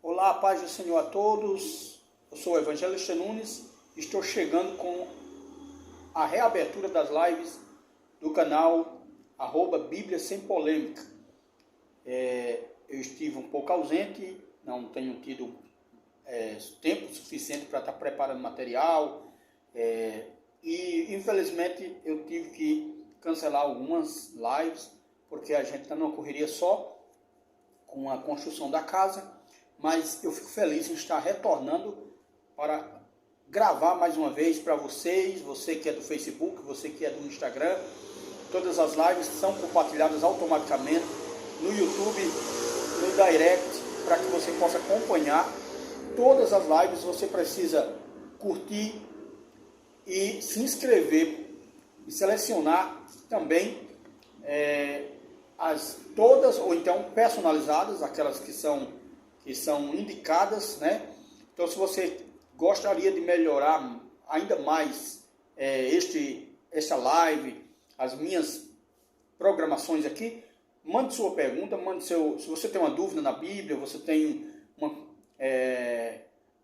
Olá, paz do Senhor a todos. Eu sou o Evangelista Nunes. Estou chegando com a reabertura das lives do canal @Bíblia Sem Polêmica. Eu estive um pouco ausente, não tenho tido tempo suficiente para estar preparando material e infelizmente eu tive que cancelar algumas lives porque a gente está numa correria só com a construção da casa, mas eu fico feliz em estar retornando para gravar mais uma vez para vocês, você que é do Facebook, você que é do Instagram. Todas as lives são compartilhadas automaticamente no YouTube, no Direct, para que você possa acompanhar todas as lives. Você precisa curtir e se inscrever e selecionar também todas, ou então personalizadas, aquelas que são indicadas, né? Então, se você gostaria de melhorar ainda mais esta live, as minhas programações aqui, mande sua pergunta, se você tem uma dúvida na Bíblia, você tem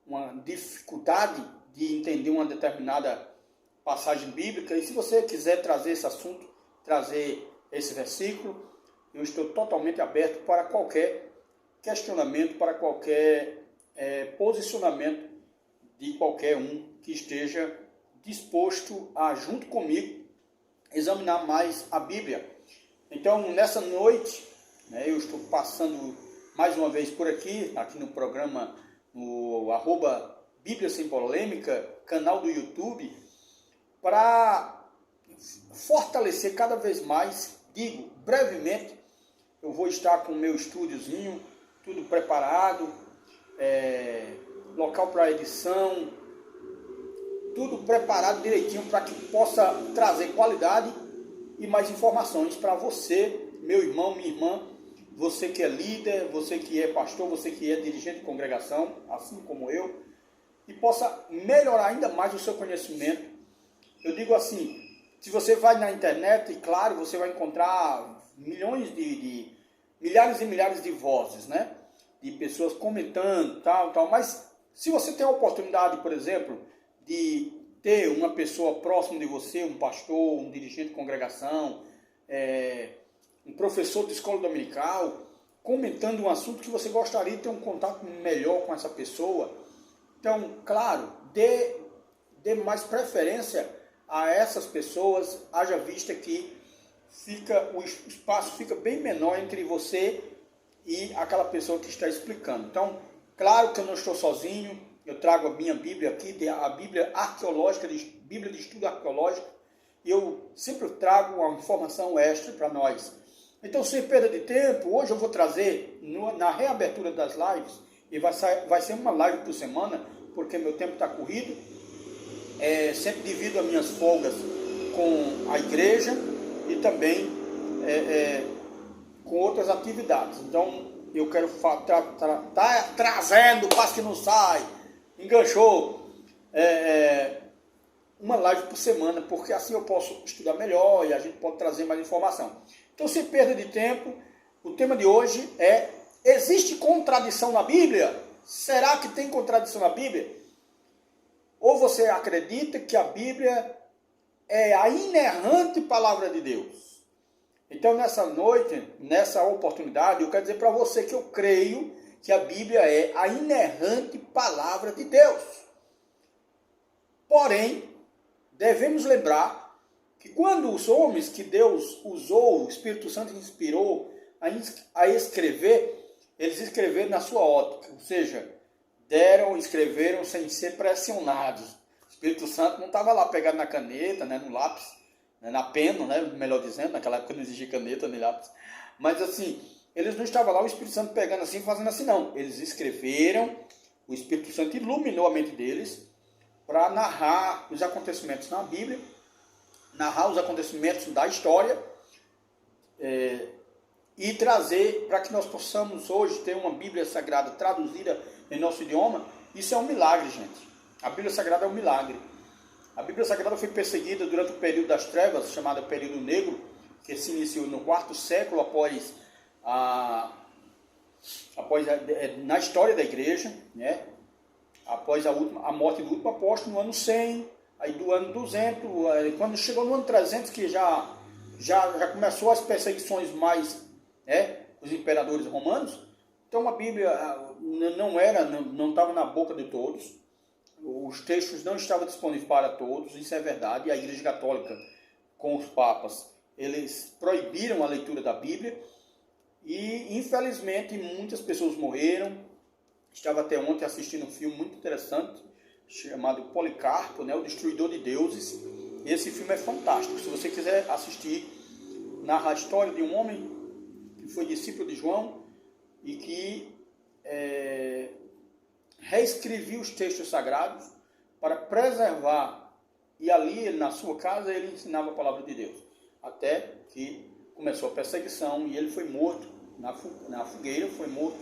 uma dificuldade de entender uma determinada passagem bíblica, e se você quiser trazer esse assunto, trazer esse versículo, eu estou totalmente aberto para qualquer questionamento, para qualquer posicionamento de qualquer um que esteja disposto a, junto comigo, examinar mais a Bíblia. Então, nessa noite, eu estou passando mais uma vez por aqui no programa, no @Bíblia Sem Polêmica, canal do YouTube, para fortalecer cada vez mais, brevemente, eu vou estar com o meu estúdiozinho, tudo preparado, local para edição, tudo preparado direitinho para que possa trazer qualidade e mais informações para você, meu irmão, minha irmã, você que é líder, você que é pastor, você que é dirigente de congregação, assim como eu, e possa melhorar ainda mais o seu conhecimento. Eu digo assim, se você vai na internet, claro, você vai encontrar milhares e milhares de vozes, né? De pessoas comentando, tal, mas se você tem a oportunidade, por exemplo, de ter uma pessoa próxima de você, um pastor, um dirigente de congregação, um professor de escola dominical, comentando um assunto que você gostaria de ter um contato melhor com essa pessoa, então, claro, dê mais preferência a essas pessoas, haja vista que o espaço fica bem menor entre você e aquela pessoa que está explicando. Então, claro que eu não estou sozinho, eu trago a minha Bíblia aqui, a Bíblia arqueológica, Bíblia de estudo arqueológico, e eu sempre trago uma informação extra para nós. Então, sem perda de tempo, hoje eu vou trazer, na reabertura das lives, e vai ser uma live por semana, porque meu tempo está corrido, sempre divido as minhas folgas com a igreja e também com outras atividades. Então, eu quero tá trazendo, quase que não sai, enganchou, uma live por semana, porque assim eu posso estudar melhor e a gente pode trazer mais informação. Então, sem perda de tempo, o tema de hoje é: existe contradição na Bíblia? Será que tem contradição na Bíblia? Ou você acredita que a Bíblia é a inerrante palavra de Deus? Então, nessa noite, nessa oportunidade, eu quero dizer para você que eu creio que a Bíblia é a inerrante palavra de Deus. Porém, devemos lembrar que quando os homens que Deus usou, o Espírito Santo inspirou a escrever, eles escreveram na sua ótica, ou seja, escreveram sem ser pressionados. O Espírito Santo não estava lá pegado na caneta, no lápis, na pena, melhor dizendo, naquela época não existia caneta nem lápis, mas assim, eles não estavam lá, o Espírito Santo pegando assim, fazendo assim, não. Eles escreveram, o Espírito Santo iluminou a mente deles para narrar os acontecimentos na Bíblia, narrar os acontecimentos da história, e trazer para que nós possamos hoje ter uma Bíblia Sagrada traduzida em nosso idioma. Isso é um milagre, gente. A Bíblia Sagrada é um milagre. A Bíblia Sagrada foi perseguida durante o período das trevas, chamado período negro, que se iniciou no 4º século após a na história da igreja, né? Após a morte do último apóstolo, no ano 100, aí do ano 200, quando chegou no ano 300, que já começou as perseguições mais, né, os imperadores romanos. Então a Bíblia não estava na boca de todos, os textos não estavam disponíveis para todos, isso é verdade. A Igreja Católica, com os papas, eles proibiram a leitura da Bíblia e, infelizmente, muitas pessoas morreram. Estava até ontem assistindo um filme muito interessante, chamado Policarpo, né, o Destruidor de Deuses. Esse filme é fantástico. Se você quiser assistir, narra a história de um homem que foi discípulo de João e que reescrevia os textos sagrados para preservar. E ali, na sua casa, ele ensinava a palavra de Deus. Até que começou a perseguição e ele foi morto na fogueira, foi morto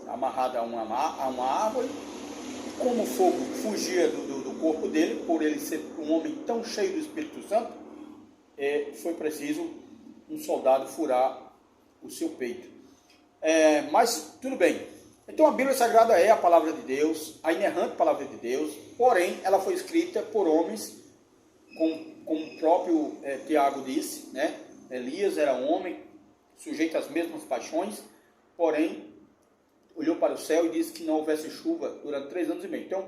amarrado a uma árvore. E como o fogo fugia do corpo dele, por ele ser um homem tão cheio do Espírito Santo, foi preciso um soldado furar o seu peito. Mas tudo bem. Então a Bíblia Sagrada é a palavra de Deus, a inerrante palavra de Deus, porém ela foi escrita por homens, como o próprio Tiago disse, né? Elias era um homem sujeito às mesmas paixões, porém olhou para o céu e disse que não houvesse chuva durante 3 anos e meio. Então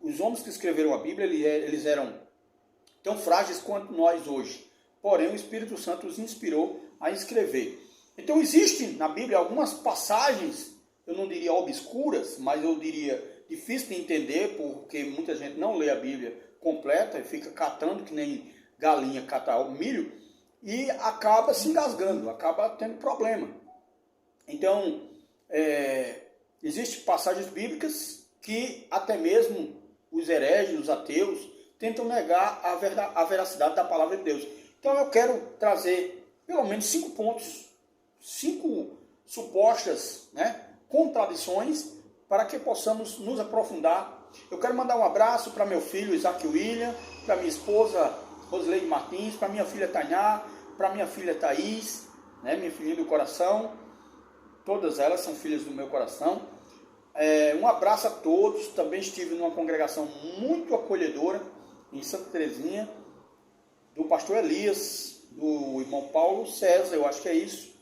os homens que escreveram a Bíblia, eles eram tão frágeis quanto nós hoje, porém o Espírito Santo os inspirou a escrever. Então existem na Bíblia algumas passagens, eu não diria obscuras, mas eu diria difícil de entender, porque muita gente não lê a Bíblia completa e fica catando que nem galinha catar o milho e acaba se engasgando, acaba tendo problema. Então, existem passagens bíblicas que até mesmo os hereges, os ateus, tentam negar a veracidade da palavra de Deus. Então eu quero trazer pelo menos 5 pontos, 5 supostas, né, contradições, para que possamos nos aprofundar. Eu quero mandar um abraço para meu filho Isaac William, para minha esposa Rosileide Martins, para minha filha Tainá, para minha filha Thaís, né, minha filhinha do coração. Todas elas são filhas do meu coração. Um abraço a todos. Também estive numa congregação muito acolhedora em Santa Terezinha, do pastor Elias, do irmão Paulo César, eu acho que é isso,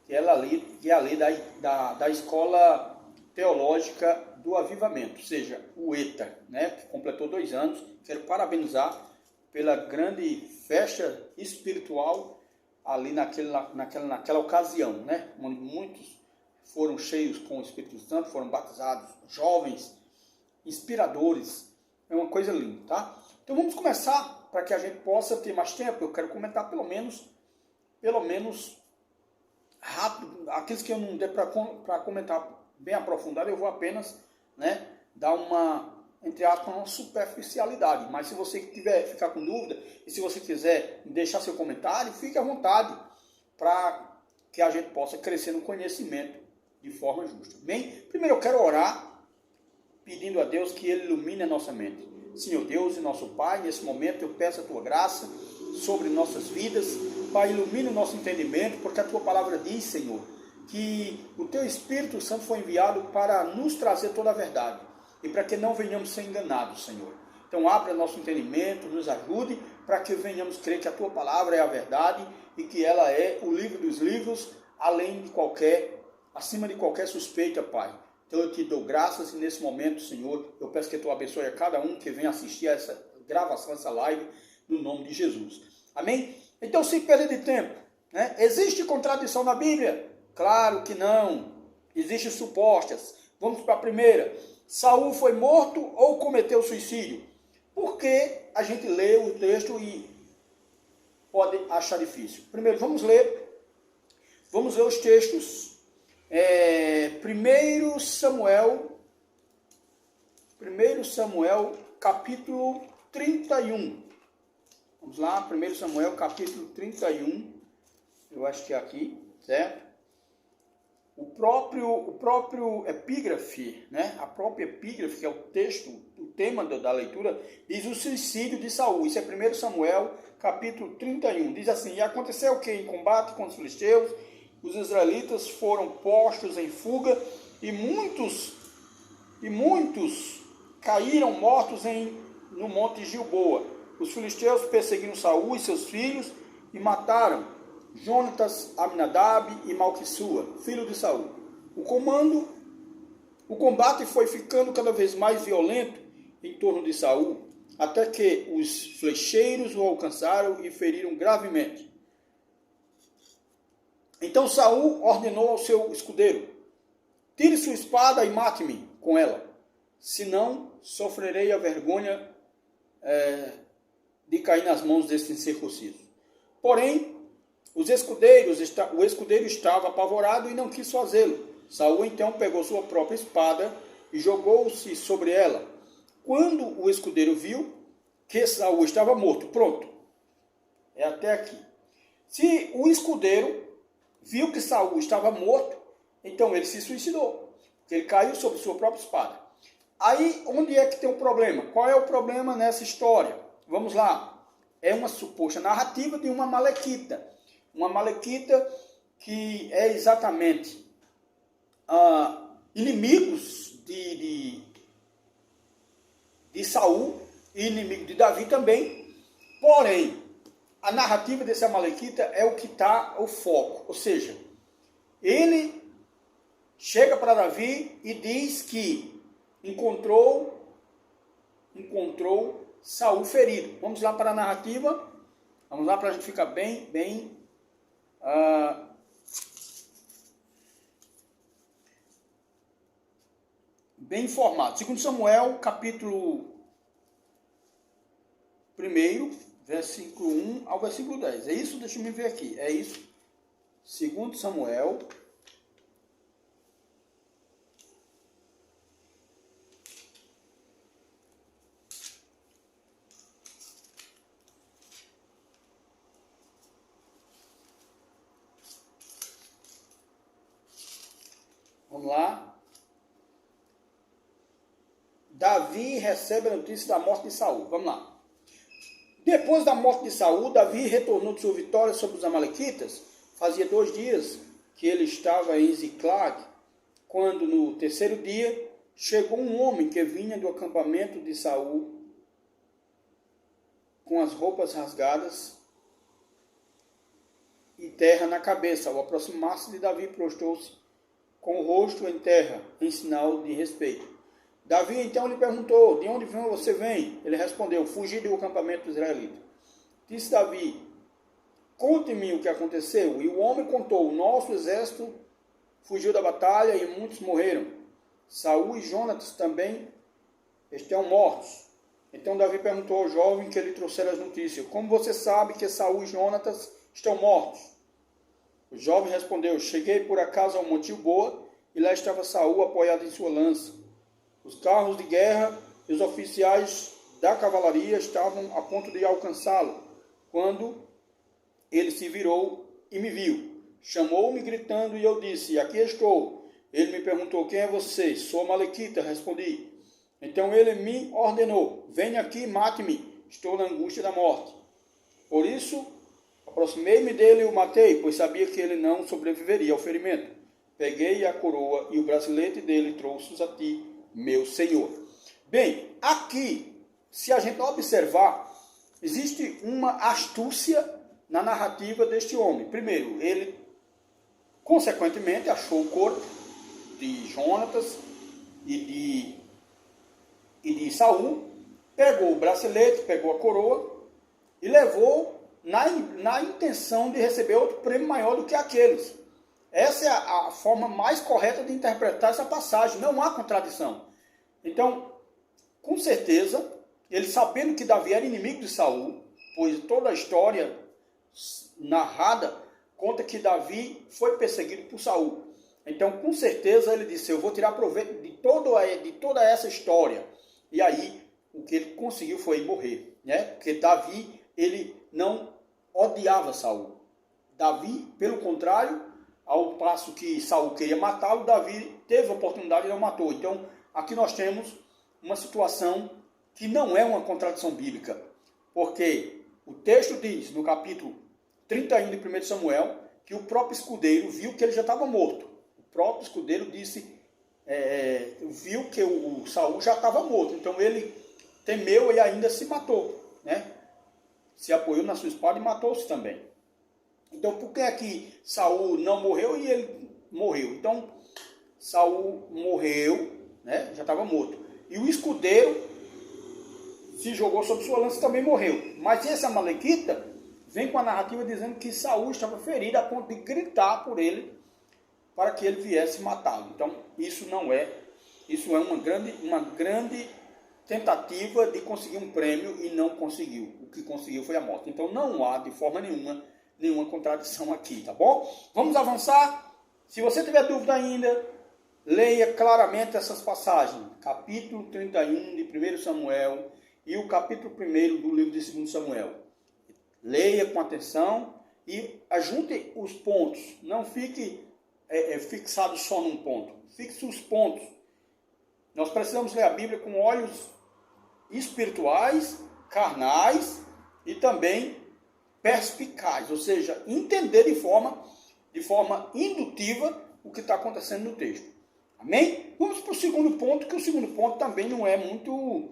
que é ali da Escola Teológica do Avivamento, ou seja, o ETA, né, que completou 2 anos. Quero parabenizar pela grande festa espiritual ali naquela ocasião, né, onde muitos foram cheios com o Espírito Santo, foram batizados, jovens, inspiradores. É uma coisa linda, tá? Então vamos começar, para que a gente possa ter mais tempo. Eu quero comentar pelo menos rápido, aqueles que eu não der para comentar bem aprofundado, eu vou apenas, né, dar entre aspas, uma superficialidade. Mas se você ficar com dúvida, e se você quiser deixar seu comentário, fique à vontade, para que a gente possa crescer no conhecimento de forma justa. Bem, primeiro eu quero orar, pedindo a Deus que Ele ilumine a nossa mente. Senhor Deus e nosso Pai, nesse momento eu peço a Tua graça sobre nossas vidas. Pai, ilumine o nosso entendimento, porque a Tua palavra diz, Senhor, que o Teu Espírito Santo foi enviado para nos trazer toda a verdade e para que não venhamos ser enganados, Senhor. Então abra nosso entendimento, nos ajude para que venhamos crer que a Tua palavra é a verdade e que ela é o livro dos livros, acima de qualquer suspeita, Pai. Então eu te dou graças e nesse momento, Senhor, eu peço que Tu abençoe a cada um que venha assistir a essa gravação, essa live, no nome de Jesus. Amém? Então, sem perder de tempo, né? Existe contradição na Bíblia? Claro que não. Existem supostas. Vamos para a primeira. Saul foi morto ou cometeu suicídio? Porque a gente lê o texto e pode achar difícil. Primeiro, vamos ler os textos. 1 Samuel, capítulo 31. Vamos lá, 1 Samuel, capítulo 31. Eu acho que é aqui, certo? O próprio epígrafe, né? A própria epígrafe, que é o texto, o tema da leitura, diz o suicídio de Saul. Isso é 1 Samuel, capítulo 31. Diz assim: E aconteceu que em combate com os filisteus, os israelitas foram postos em fuga e muitos caíram mortos no monte Gilboa. Os filisteus perseguiram Saul e seus filhos e mataram Jonatas, Aminadab e Malquissua, filho de Saul. O combate foi ficando cada vez mais violento em torno de Saul, até que os flecheiros o alcançaram e feriram gravemente. Então Saul ordenou ao seu escudeiro: tire sua espada e mate-me com ela, senão sofrerei a vergonha de cair nas mãos deste incircunciso. Porém, o escudeiro estava apavorado e não quis fazê-lo. Saul então pegou sua própria espada e jogou-se sobre ela. Quando o escudeiro viu que Saul estava morto, pronto, é até aqui. Se o escudeiro viu que Saul estava morto, então ele se suicidou, porque ele caiu sobre sua própria espada. Aí, onde é que tem o problema? Qual é o problema nessa história? Vamos lá. É uma suposta narrativa de uma amalequita. Uma amalequita que é exatamente inimigos de Saul e inimigo de Davi também. Porém, a narrativa desse amalequita é o que está o foco. Ou seja, ele chega para Davi e diz que encontrou Saul ferido. Vamos lá para a narrativa. Vamos lá para a gente ficar bem informado. 2 Samuel, capítulo 1, versículo 1 ao versículo 10. É isso? Deixa eu me ver aqui. É isso. 2 Samuel. Vamos lá. Davi recebe a notícia da morte de Saul. Vamos lá. Depois da morte de Saul, Davi retornou de sua vitória sobre os amalequitas. Fazia 2 dias que ele estava em Ziclag, quando no terceiro dia chegou um homem que vinha do acampamento de Saul com as roupas rasgadas e terra na cabeça. Ao aproximar-se de Davi, prostrou-se com o rosto em terra, em sinal de respeito. Davi então lhe perguntou: de onde você vem? Ele respondeu: fugi do acampamento israelita. Disse Davi: conte-me o que aconteceu. E o homem contou: o nosso exército fugiu da batalha e muitos morreram. Saul e Jonatas também estão mortos. Então Davi perguntou ao jovem que lhe trouxera as notícias: como você sabe que Saul e Jonatas estão mortos? O jovem respondeu: cheguei por acaso ao monte Gilboa e lá estava Saul apoiado em sua lança. Os carros de guerra e os oficiais da cavalaria estavam a ponto de alcançá-lo, quando ele se virou e me viu. Chamou-me gritando e eu disse: aqui estou. Ele me perguntou: quem é você? Sou amalequita, respondi. Então ele me ordenou: venha aqui e mate-me, estou na angústia da morte. Por isso, aproximei-me dele e o matei, pois sabia que ele não sobreviveria ao ferimento. Peguei a coroa e o bracelete dele e trouxe-os a ti, meu Senhor. Bem, aqui, se a gente observar, existe uma astúcia na narrativa deste homem. Primeiro, ele, consequentemente, achou o corpo de Jonatas e de Saul, pegou o bracelete, pegou a coroa e levou na intenção de receber outro prêmio maior do que aqueles. Essa é a forma mais correta de interpretar essa passagem. Não há contradição. Então, com certeza, ele sabendo que Davi era inimigo de Saul, pois toda a história narrada conta que Davi foi perseguido por Saul. Então, com certeza, ele disse: eu vou tirar proveito de toda essa história. E aí, o que ele conseguiu foi morrer, né? Porque Davi, ele não odiava Saul. Davi, pelo contrário, ao passo que Saul queria matá-lo, Davi teve a oportunidade e não matou. Então, aqui nós temos uma situação que não é uma contradição bíblica, porque o texto diz, no capítulo 31 de 1 Samuel, que o próprio escudeiro viu que ele já estava morto. O próprio escudeiro disse, viu que o Saul já estava morto. Então ele temeu e ainda se matou, né? Se apoiou na sua espada e matou-se também. Então por que é que Saul não morreu e ele morreu? Então Saul morreu, né? Já estava morto. E o escudeiro se jogou sobre sua lança e também morreu. Mas esse amalequita vem com a narrativa dizendo que Saul estava ferido a ponto de gritar por ele para que ele viesse matá-lo. Então isso é uma grande tentativa de conseguir um prêmio e não conseguiu. O que conseguiu foi a morte. Então não há de forma nenhuma contradição aqui, tá bom? Vamos avançar. Se você tiver dúvida ainda, leia claramente essas passagens. Capítulo 31 de 1 Samuel e o capítulo 1 do livro de 2 Samuel. Leia com atenção e ajunte os pontos. Não fique fixado só num ponto. Fixe os pontos. Nós precisamos ler a Bíblia com olhos espirituais, carnais e também perspicaz. Ou seja, entender de forma indutiva o que está acontecendo no texto. Amém? Vamos para o segundo ponto, que o segundo ponto também não é muito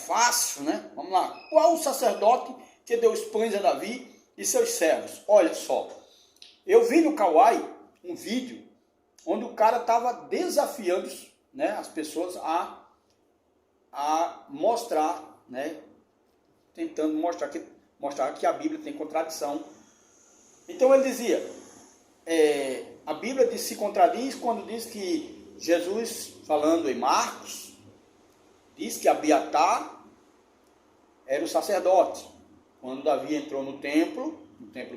fácil, né? Vamos lá. Qual o sacerdote que deu os pães a Davi e seus servos? Olha só, eu vi no Kawaii um vídeo onde o cara estava desafiando, né, as pessoas a mostrar, né, tentando mostrar que a Bíblia tem contradição. Então ele dizia, a Bíblia se contradiz quando diz que Jesus, falando em Marcos, diz que Abiatar era o sacerdote. Quando Davi entrou no templo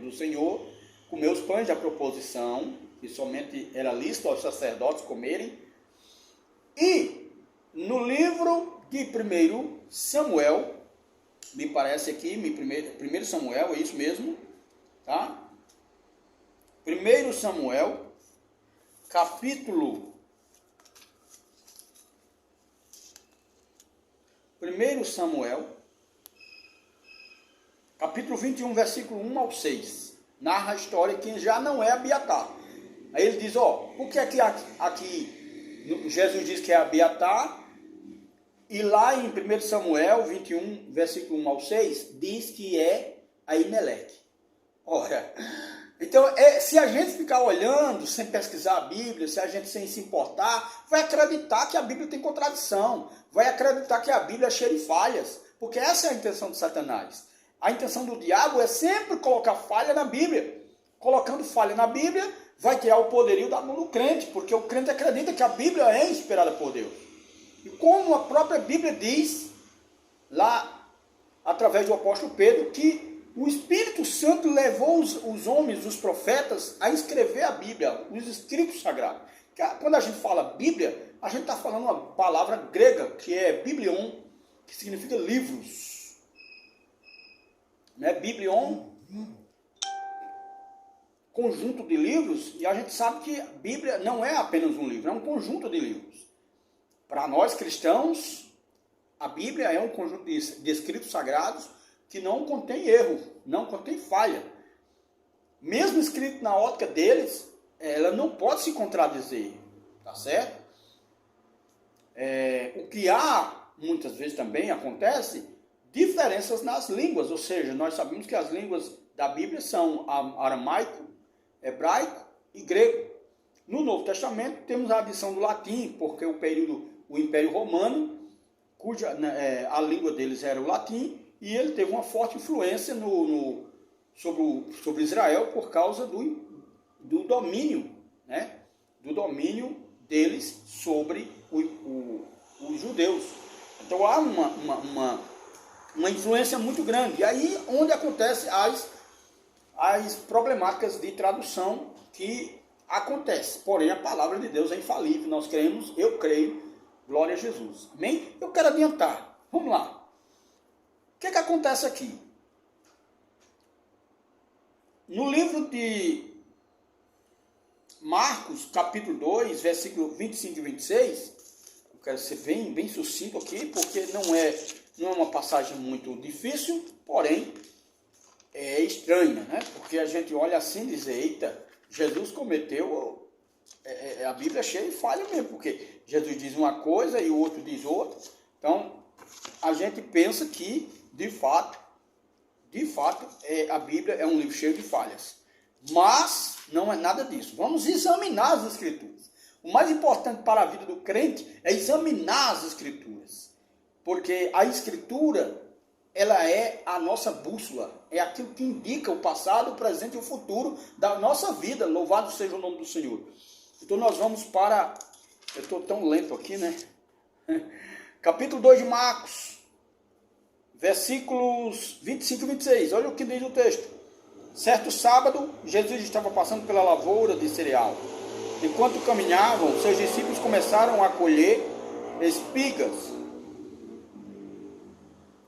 do Senhor, comeu os pães da proposição, que somente era lícito aos sacerdotes comerem. E no livro de 1 Samuel, me parece aqui, 1 Samuel, é isso mesmo, tá? 1 Samuel, capítulo 21, versículo 1 ao 6, narra a história que já não é Abiatar. Aí ele diz, por que aqui Jesus diz que é Abiatar, e lá em 1 Samuel 21, versículo 1 ao 6, diz que é Aimeleque. Ora, então, se a gente ficar olhando, sem pesquisar a Bíblia, se a gente sem se importar, vai acreditar que a Bíblia tem contradição, vai acreditar que a Bíblia é cheia de falhas, porque essa é a intenção de Satanás. A intenção do diabo é sempre colocar falha na Bíblia. Colocando falha na Bíblia, vai tirar o poderio da mão do crente, porque o crente acredita que a Bíblia é inspirada por Deus. E como a própria Bíblia diz, lá, através do apóstolo Pedro, que o Espírito Santo levou os homens, os profetas, a escrever a Bíblia, os escritos sagrados. Quando a gente fala Bíblia, a gente está falando uma palavra grega, que é biblion, que significa livros. Né? Biblion, conjunto de livros, e a gente sabe que a Bíblia não é apenas um livro, é um conjunto de livros. Para nós cristãos, a Bíblia é um conjunto de escritos sagrados que não contém erro, não contém falha. Mesmo escrito na ótica deles, ela não pode se contradizer, tá certo? O que há, muitas vezes também acontece, diferenças nas línguas, ou seja, nós sabemos que as línguas da Bíblia são aramaico, hebraico e grego. No Novo Testamento temos a adição do latim, porque o Império Romano, cuja a língua deles era o latim, e ele teve uma forte influência sobre Israel por causa do domínio, né? Do domínio deles sobre os judeus. Então há uma influência muito grande. E aí onde acontecem as problemáticas de tradução que acontecem. Porém, a palavra de Deus é infalível. Nós cremos, eu creio, glória a Jesus. Amém? Eu quero adiantar. Vamos lá. O que acontece aqui? No livro de Marcos, capítulo 2, versículo 25 e 26, eu quero ser bem sucinto aqui, porque não é uma passagem muito difícil, porém, é estranha, né? Porque a gente olha assim e diz, eita, Jesus cometeu, a Bíblia é cheia de falha mesmo, porque Jesus diz uma coisa e o outro diz outra. Então, a gente pensa que, de fato, a Bíblia é um livro cheio de falhas. Mas não é nada disso. Vamos examinar as Escrituras. O mais importante para a vida do crente é examinar as Escrituras. Porque a Escritura, ela é a nossa bússola. É aquilo que indica o passado, o presente e o futuro da nossa vida. Louvado seja o nome do Senhor. Então nós vamos para... Eu estou tão lento aqui, né? Capítulo 2 de Marcos. Versículos 25 e 26. Olha o que diz o texto. Certo sábado, Jesus estava passando pela lavoura de cereal. Enquanto caminhavam, seus discípulos começaram a colher espigas.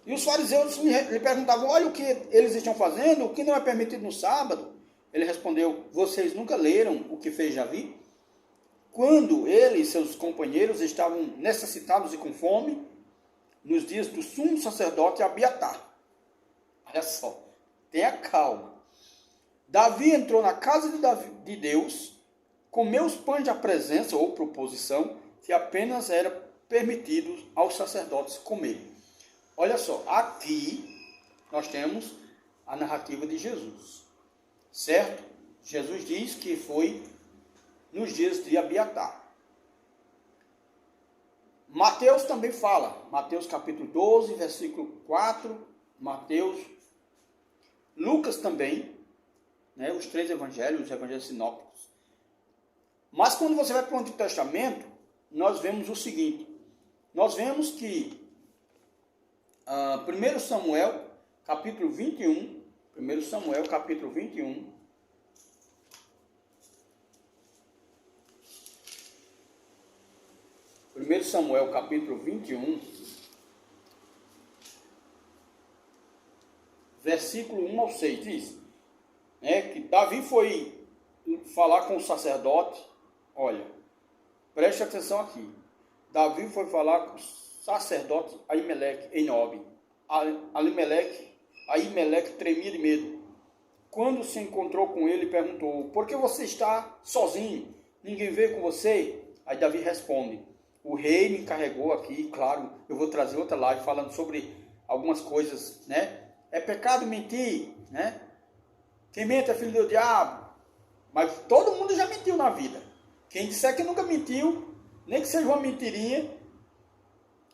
E os fariseus lhe perguntavam, olha o que eles estão fazendo, o que não é permitido no sábado. Ele respondeu, vocês nunca leram o que fez Davi? Quando ele e seus companheiros estavam necessitados e com fome, nos dias do sumo sacerdote Abiatar. Olha só, tenha calma. Davi entrou na casa de Deus, comeu os pães da presença ou proposição, que apenas era permitido aos sacerdotes comerem. Olha só, aqui nós temos a narrativa de Jesus, certo? Jesus diz que foi nos dias de Abiatar. Mateus também fala, Mateus capítulo 12, versículo 4, Mateus, Lucas também, né, os três evangelhos, os evangelhos sinópticos. Mas quando você vai para o Antigo Testamento, nós vemos o seguinte, nós vemos que 1 Samuel capítulo 21, 1 Samuel capítulo 21, Samuel capítulo 21, versículo 1 ao 6, diz, que Davi foi falar com o sacerdote, olha, preste atenção aqui, Davi foi falar com o sacerdote Aimeleque em Nob, Aimeleque tremia de medo, quando se encontrou com ele, perguntou, por que você está sozinho, ninguém veio com você? Aí Davi responde, o rei me encarregou aqui, claro, eu vou trazer outra live falando sobre algumas coisas, né? É pecado mentir, né? Quem mente é filho do diabo. Mas todo mundo já mentiu na vida. Quem disser que nunca mentiu, nem que seja uma mentirinha,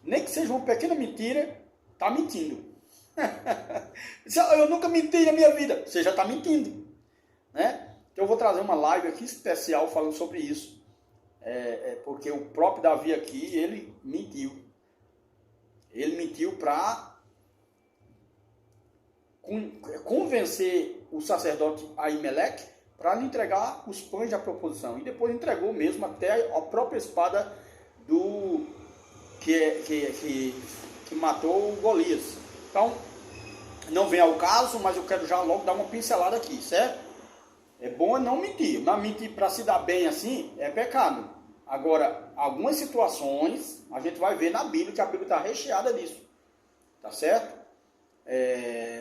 nem que seja uma pequena mentira, está mentindo. Eu nunca menti na minha vida. Você já está mentindo, né? Então eu vou trazer uma live aqui especial falando sobre isso. Porque o próprio Davi aqui, ele mentiu. Ele mentiu para convencer o sacerdote Aimeleque para lhe entregar os pães da proposição. E depois entregou mesmo até a própria espada do que matou o Golias. Então, não vem ao caso, mas eu quero já logo dar uma pincelada aqui, certo? É bom não mentir, mas mentir para se dar bem assim é pecado. Agora, algumas situações a gente vai ver na Bíblia, que a Bíblia está recheada disso, tá certo?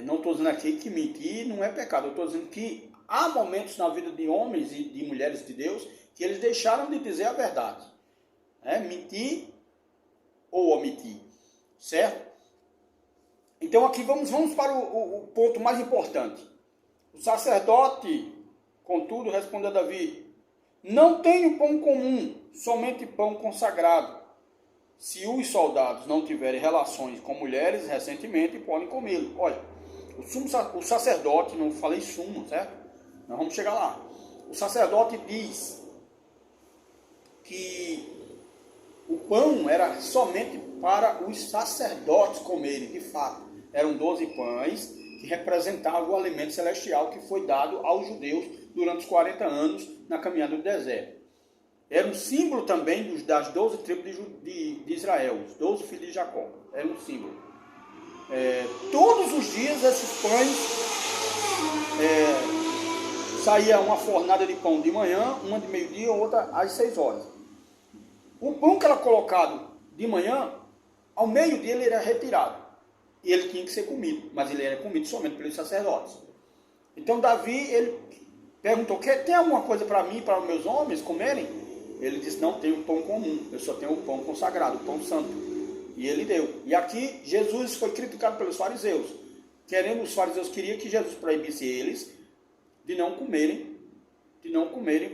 Não estou dizendo aqui que mentir não é pecado, eu estou dizendo que há momentos na vida de homens e de mulheres de Deus que eles deixaram de dizer a verdade. Mentir ou omitir, certo? Então aqui vamos para o ponto mais importante. O sacerdote, contudo, respondeu a Davi, não tenho pão comum, somente pão consagrado. Se os soldados não tiverem relações com mulheres recentemente, podem comê-lo. Olha, o sacerdote, não falei sumo, certo? Nós vamos chegar lá. O sacerdote diz que o pão era somente para os sacerdotes comerem, de fato. Eram 12 pães que representavam o alimento celestial que foi dado aos judeus durante os 40 anos na caminhada do deserto. Era um símbolo também das 12 tribos de Israel, os 12 filhos de Jacó. Era um símbolo. Todos os dias esses pães saía uma fornada de pão de manhã, uma de meio-dia, outra às 6 horas. O pão que era colocado de manhã, ao meio-dia ele era retirado. E ele tinha que ser comido, mas ele era comido somente pelos sacerdotes. Então Davi, ele perguntou, tem alguma coisa para mim, para os meus homens comerem? Ele disse, não tenho pão comum, eu só tenho o pão consagrado, o pão santo. E ele deu. E aqui Jesus foi criticado pelos fariseus. Os fariseus queriam que Jesus proibisse eles de não comerem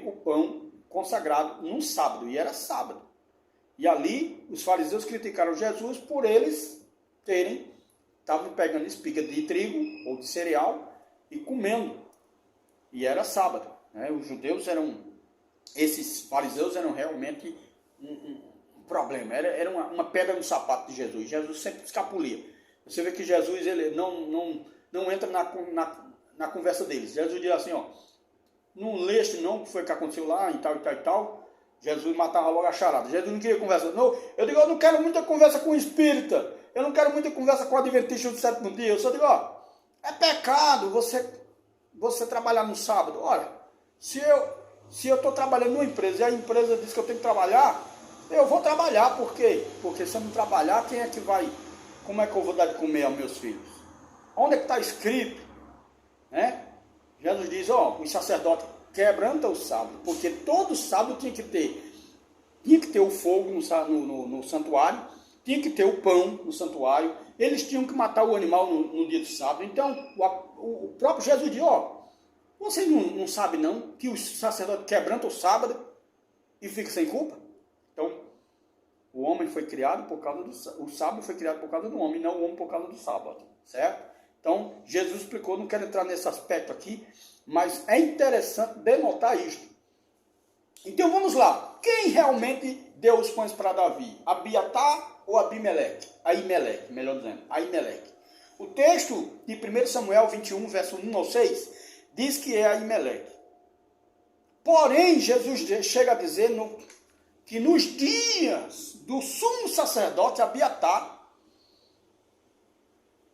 o pão consagrado no sábado. E era sábado. E ali os fariseus criticaram Jesus por eles estavam pegando espiga de trigo ou de cereal e comendo. E era sábado. Né? Esses fariseus eram realmente um problema. Era uma pedra no sapato de Jesus. Jesus sempre escapulia. Você vê que Jesus ele não entra na conversa deles. Jesus diz assim, não leste não o que foi que aconteceu lá e tal e tal e tal. Jesus matava logo a charada. Jesus não queria conversa. Não, eu digo, eu não quero muita conversa com o espírita. Eu não quero muita conversa com o adventista do sétimo dia. Eu só digo, é pecado você trabalhar no sábado. Olha, se eu estou trabalhando numa empresa e a empresa diz que eu tenho que trabalhar, eu vou trabalhar. Por quê? Porque se eu não trabalhar, quem é que vai? Como é que eu vou dar de comer aos meus filhos? Onde é que está escrito? Né? Jesus diz, os sacerdotes quebrantam o sábado, porque todo sábado tinha que ter o fogo no santuário, tinha que ter o pão no santuário, eles tinham que matar o animal no dia do sábado. Então, o próprio Jesus diz, vocês não sabem não que os sacerdotes quebrantam o sábado e ficam sem culpa? Então, o homem foi criado por causa o sábado foi criado por causa do homem, não o homem por causa do sábado, certo? Então, Jesus explicou, não quero entrar nesse aspecto aqui, mas é interessante denotar isto. Então, vamos lá. Quem realmente deu os pães para Davi? Abiatar ou Abimeleque? Aimeleque, melhor dizendo. Aimeleque. O texto de 1 Samuel 21, verso 1 ao 6, diz que é Aimeleque. Porém, Jesus chega a dizer que nos dias do sumo sacerdote Abiatar,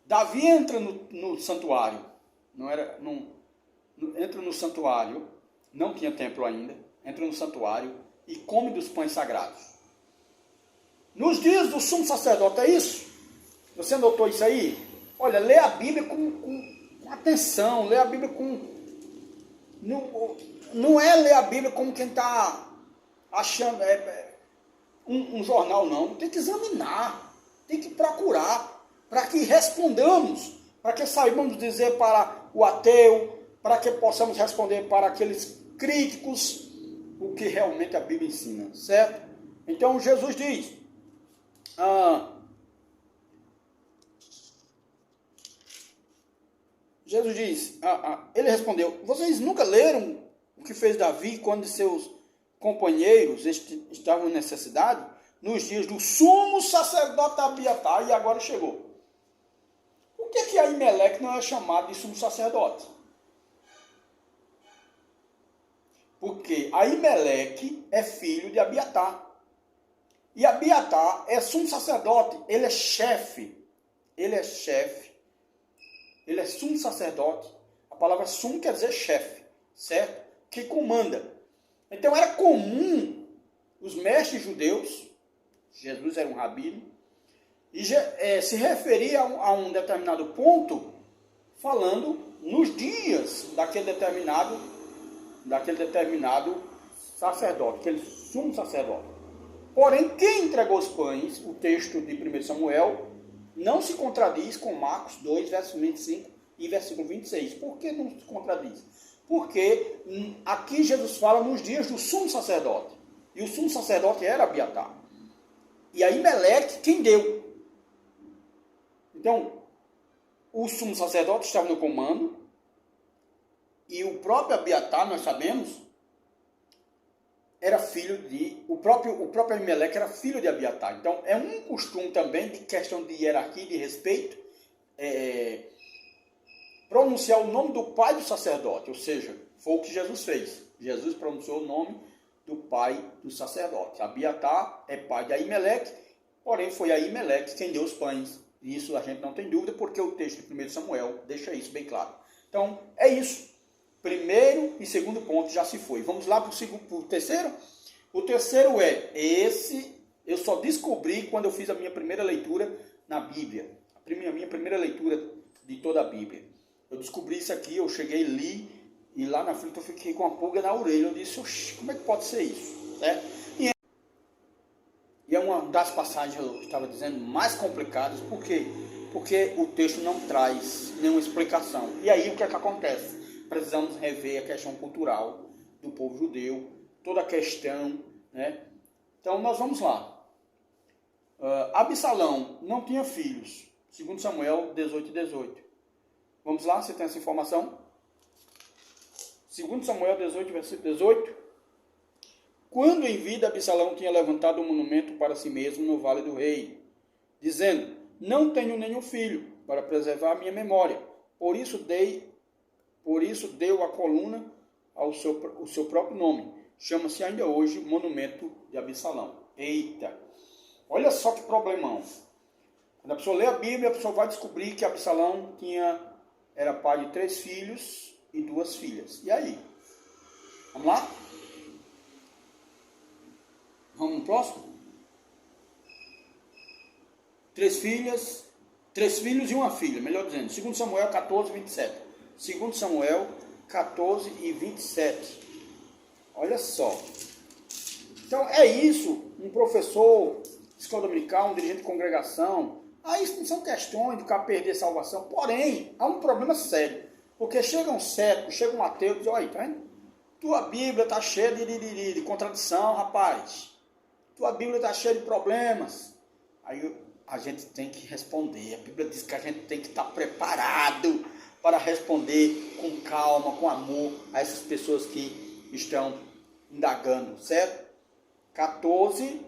Davi entra no santuário, entra no santuário, não tinha templo ainda, entra no santuário e come dos pães sagrados. Nos dias do sumo sacerdote, é isso? Você notou isso aí? Olha, lê a Bíblia com atenção, lê a Bíblia com... Não é ler a Bíblia como quem está achando um jornal, não. Tem que examinar, tem que procurar, para que respondamos, para que saibamos dizer para o ateu, para que possamos responder para aqueles críticos o que realmente a Bíblia ensina, certo? Então Jesus diz, ele respondeu, vocês nunca leram o que fez Davi quando seus companheiros estavam em necessidade? Nos dias do sumo sacerdote Abiatar, e agora chegou. Por que Aimeleque não é chamado de sumo sacerdote? Porque Aimeleque é filho de Abiatar. E Abiatar é sumo sacerdote, ele é chefe. Ele é sumo sacerdote. A palavra sumo quer dizer chefe, certo? Que comanda. Então era comum os mestres judeus, Jesus era um rabino, e se referia a um determinado ponto, falando nos dias daquele determinado sacerdote, aquele sumo sacerdote. Porém, quem entregou os pães, o texto de 1 Samuel, não se contradiz com Marcos 2, verso 25 e versículo 26. Por que não se contradiz? Porque aqui Jesus fala nos dias do sumo sacerdote. E o sumo sacerdote era Abiatar. E Aimeleque, quem deu? Então, o sumo sacerdote estava no comando, e o próprio Abiatar, nós sabemos, era filho o próprio Aimeleque era filho de Abiatar. Então, é um costume também, de questão de hierarquia e de respeito, pronunciar o nome do pai do sacerdote, ou seja, foi o que Jesus fez. Jesus pronunciou o nome do pai do sacerdote. Abiatar é pai de Aimeleque, porém foi Aimeleque quem deu os pães. Isso a gente não tem dúvida, porque o texto de 1 Samuel deixa isso bem claro. Então, é isso. Primeiro e segundo ponto já se foi. Vamos lá para o terceiro? O terceiro eu só descobri quando eu fiz a minha primeira leitura na Bíblia. A minha primeira leitura de toda a Bíblia. Eu descobri isso aqui, eu cheguei, li, e lá na frente eu fiquei com uma pulga na orelha. Eu disse, oxi, como é que pode ser isso? Né? E é uma das passagens, eu estava dizendo, mais complicadas. Por quê? Porque o texto não traz nenhuma explicação. E aí o que é que acontece? Precisamos rever a questão cultural do povo judeu, toda a questão, né? Então nós vamos lá. Absalão não tinha filhos, segundo Samuel 18:18. Vamos lá, você tem essa informação? Segundo Samuel 18, versículo 18. Quando em vida Absalão tinha levantado um monumento para si mesmo no Vale do Rei, dizendo, não tenho nenhum filho, para preservar a minha memória. Por isso deu a coluna ao seu próprio nome. Chama-se ainda hoje Monumento de Absalão. Eita! Olha só que problemão. Quando a pessoa lê a Bíblia, a pessoa vai descobrir que Absalão era pai de 3 filhos e 2 filhas. E aí? Vamos lá? Vamos no próximo? 3 filhos e 1 filha, melhor dizendo. 2 Samuel 14, 27. 2 Samuel 14 e 27. Olha só. Então é isso, um professor de escola dominical, um dirigente de congregação. Isso não são questões de cara perder salvação. Porém, há um problema sério. Porque chega um cético, chega um ateu e diz, olha, tá vendo? Tua Bíblia está cheia de contradição, rapaz. Tua Bíblia está cheia de problemas. Aí a gente tem que responder. A Bíblia diz que a gente tem que estar preparado para responder com calma, com amor a essas pessoas que estão indagando, certo? 14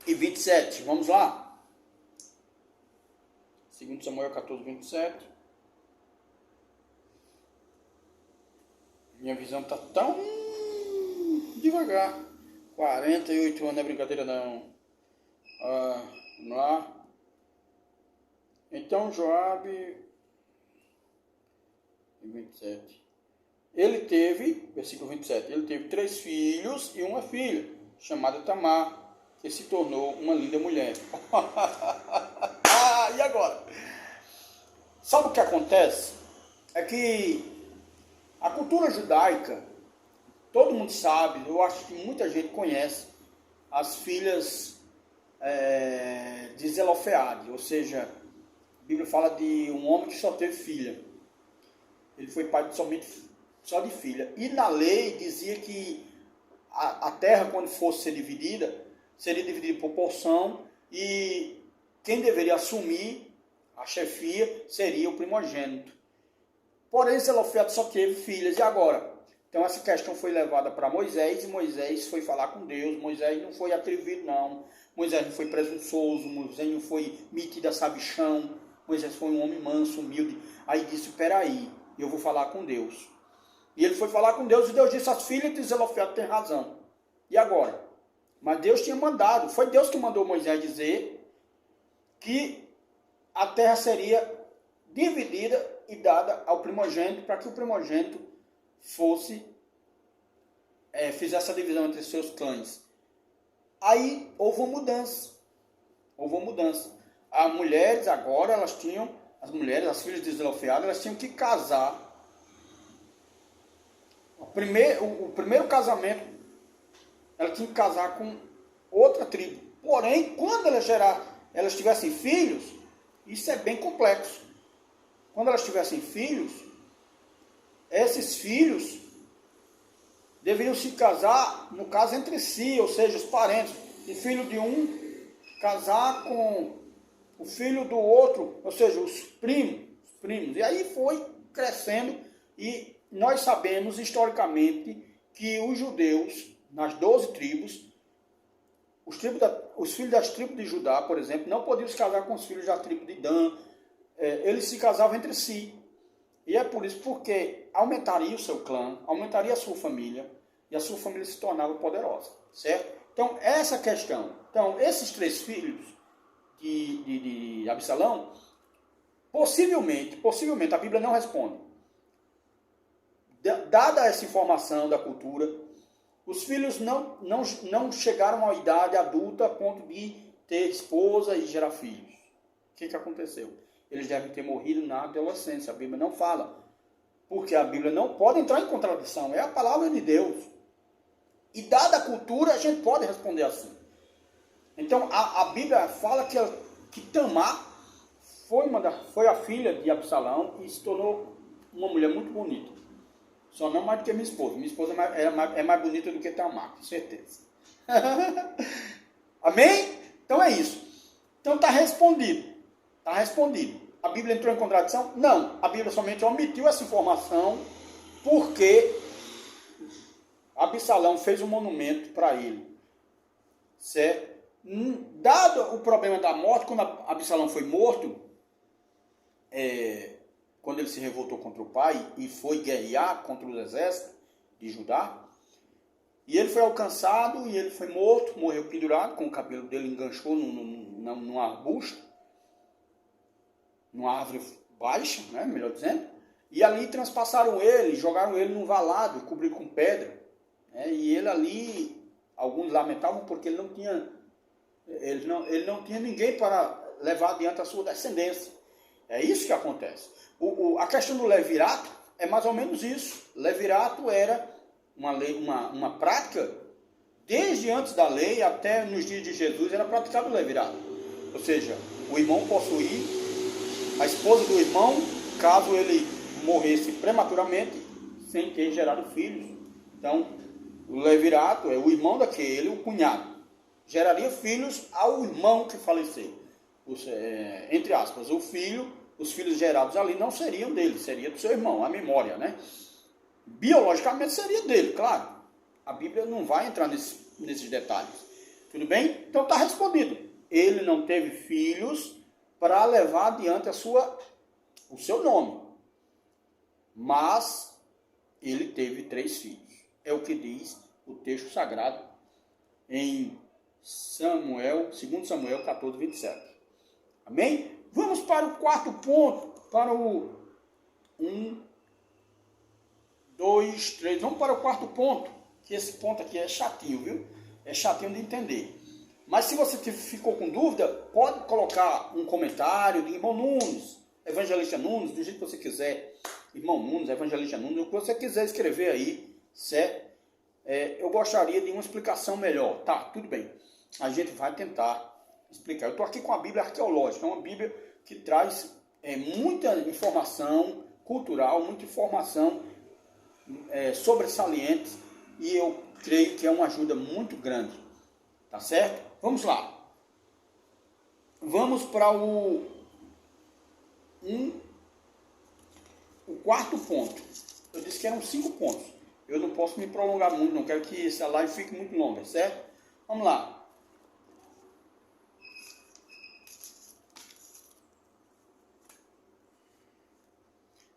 e 27, vamos lá. 2 Samuel 14, 27. Minha visão está tão devagar. 48 anos, não é brincadeira não. Vamos lá. Então Joabe 27. Ele teve, versículo 27, ele teve 3 filhos e 1 filha, chamada Tamar, que se tornou uma linda mulher. E agora? Sabe o que acontece? É que a cultura judaica, todo mundo sabe, eu acho que muita gente conhece as filhas de Zelofeade, ou seja, a Bíblia fala de um homem que só teve filha. Ele foi pai só de filha. E na lei dizia que a terra, quando fosse ser dividida, seria dividida por porção e quem deveria assumir a chefia seria o primogênito. Porém, Zelofeade só teve filhas. E agora? Então essa questão foi levada para Moisés e Moisés foi falar com Deus. Moisés não foi atrevido não. Moisés não foi presunçoso. Moisés não foi metido a sabichão. Moisés foi um homem manso, humilde. Aí disse, peraí, eu vou falar com Deus. E ele foi falar com Deus e Deus disse, as filhas de Zelofeade têm razão. E agora? Mas Deus tinha mandado. Foi Deus que mandou Moisés dizer que a terra seria dividida e dada ao primogênito, para que o primogênito fizesse a divisão entre seus clãs. Aí houve uma mudança. As mulheres agora, as filhas de Zelofeade, elas tinham que casar. O primeiro casamento, ela tinha que casar com outra tribo. Porém, quando elas tivessem filhos, isso é bem complexo. Quando elas tivessem filhos, esses filhos deveriam se casar, no caso, entre si, ou seja, os parentes. O filho de um casar com o filho do outro, ou seja, os primos. E aí foi crescendo e nós sabemos historicamente que os judeus, nas 12 tribos, os filhos das tribos de Judá, por exemplo, não podiam se casar com os filhos da tribo de Dan. Eles se casavam entre si. E é por isso, porque aumentaria o seu clã, aumentaria a sua família, e a sua família se tornava poderosa, certo? Então, essa questão. Então, esses 3 filhos de Absalão, possivelmente, a Bíblia não responde. Dada essa informação da cultura, os filhos não chegaram à idade adulta a ponto de ter esposa e gerar filhos. O que aconteceu? eles devem ter morrido na adolescência. A Bíblia não fala. Porque a Bíblia não pode entrar em contradição. É a palavra de Deus. E dada a cultura, a gente pode responder assim. Então, a Bíblia fala que Tamar foi a filha de Absalão e se tornou uma mulher muito bonita. Só não mais do que minha esposa. Minha esposa é mais bonita do que Tamar, com certeza. Amém? Então é isso. Então está respondido. Está respondido. A Bíblia entrou em contradição? Não. A Bíblia somente omitiu essa informação porque Absalão fez um monumento para ele. Certo? Dado o problema da morte, quando Absalão foi morto, quando ele se revoltou contra o pai e foi guerrear contra os exércitos de Judá, e ele foi alcançado e ele foi morto, morreu pendurado, com o cabelo dele enganchou num arbusto, numa árvore baixa, né, melhor dizendo, e ali transpassaram ele, jogaram ele num valado, cobriram com pedra, né, e ele ali, alguns lamentavam porque ele não tinha ninguém para levar adiante a sua descendência. É isso que acontece. A questão do levirato é mais ou menos isso. Levirato era uma prática, desde antes da lei até nos dias de Jesus, era praticado o levirato. Ou seja, o irmão possuía a esposa do irmão, caso ele morresse prematuramente, sem ter gerado filhos. Então, o levirato é o irmão daquele, o cunhado. Geraria filhos ao irmão que faleceu. Entre aspas, os filhos gerados ali não seriam dele, seria do seu irmão, a memória, né? Biologicamente seria dele, claro. A Bíblia não vai entrar nesses detalhes. Tudo bem? Então está respondido. Ele não teve filhos para levar adiante o seu nome. Mas ele teve 3 filhos. É o que diz o texto sagrado em 2 Samuel 14, 27. Amém? Vamos para o quarto ponto, para o 1, 2, 3. Vamos para o quarto ponto, que esse ponto aqui é chatinho, viu? É chatinho de entender. Mas se você ficou com dúvida, pode colocar um comentário de irmão Nunes, evangelista Nunes, do jeito que você quiser. Irmão Nunes, evangelista Nunes, o que você quiser escrever aí, certo? Eu gostaria de uma explicação melhor. Tá, tudo bem. A gente vai tentar explicar. Eu estou aqui com a Bíblia arqueológica, é uma Bíblia que traz muita informação cultural, muita informação sobressalente, e eu creio que é uma ajuda muito grande. Tá certo? Vamos lá. Vamos para o quarto ponto. Eu disse que eram 5 pontos. Eu não posso me prolongar muito, não quero que essa live fique muito longa, certo? Vamos lá.